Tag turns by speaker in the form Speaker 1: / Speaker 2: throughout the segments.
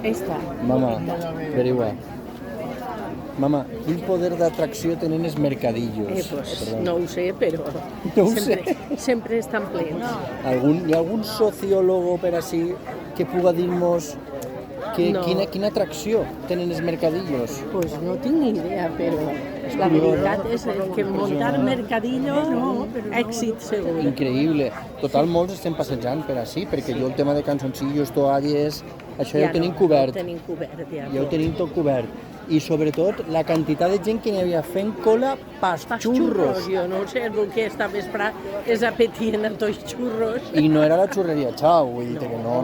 Speaker 1: Esta.
Speaker 2: Mama, averigua. Mama, quin poder d'atracció tenen els mercadillos?
Speaker 1: Pues,
Speaker 2: Perdón.
Speaker 1: no ho sé, però
Speaker 2: No ho
Speaker 1: sempre estan plens.
Speaker 2: Hi ha algun sociólogo per així que puga dir-nos
Speaker 1: No.
Speaker 2: quina atracció tenen els mercadillos?
Speaker 1: Pues no tinc ni idea, però la veritat és que muntar mercadillo, èxit segur.
Speaker 2: Increïble. Total, molts estem passejant per així, perquè jo el tema de cançoncillos, toalles, això ja ho tenim cobert.
Speaker 1: Ja ho tenim cobert, ja.
Speaker 2: Ja ho tenim tot cobert. I sobretot la quantitat de gent que n'hi havia fent cola pels xurros.
Speaker 1: Jo no sé el que estava esperant, és apetint a tots xurros.
Speaker 2: I no era la xurreria Chao, vull dir que no,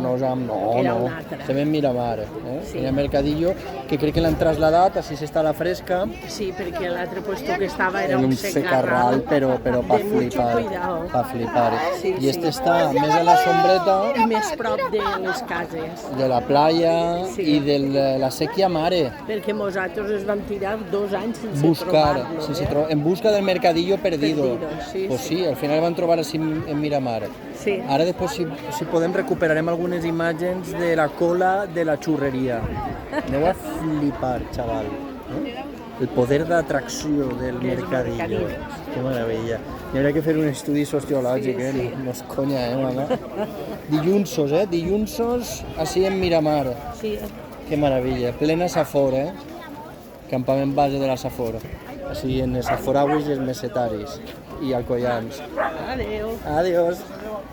Speaker 1: Era una altra.
Speaker 2: Se ven Miramar,
Speaker 1: Sí.
Speaker 2: Hi ha mercadillo que crec que l'han traslladat, així s'està a la fresca,
Speaker 1: Sí, perquè l'altre puesto que estava era
Speaker 2: en
Speaker 1: un
Speaker 2: un secarral, però pa
Speaker 1: de mucho
Speaker 2: flipar.
Speaker 1: cuidado.
Speaker 2: Pa flipar.
Speaker 1: Sí,
Speaker 2: I este
Speaker 1: sí.
Speaker 2: està més a la sombreta
Speaker 1: I més prop de les cases,
Speaker 2: de la playa
Speaker 1: Sí.
Speaker 2: i de la sèquia mare.
Speaker 1: perquè nosaltres es vam tirar 2 anys sense
Speaker 2: Buscar,
Speaker 1: trobar-lo.
Speaker 2: en busca del mercadillo perdido.
Speaker 1: Perdido, sí,
Speaker 2: Pues
Speaker 1: sí.
Speaker 2: sí, al final van trobar així en Miramar.
Speaker 1: Sí.
Speaker 2: Ara després, si podem, recuperarem algunes imatges de la cola de la xurreria. Aneu a flipar, xaval. El poder d'atracció del mercadillo.
Speaker 1: mercadillos.
Speaker 2: Que meravella. Hi hauria que fer un estudi sociològic,
Speaker 1: Sí, sí.
Speaker 2: No és conya, mama? Dillunsos, Dillunsos, així en Miramar.
Speaker 1: Sí.
Speaker 2: Que meravella. Plena Safor, Campament base de la Safor. Així en els saforauis i els mesetaris. I alcoians.
Speaker 1: Adéu.
Speaker 2: Adiós.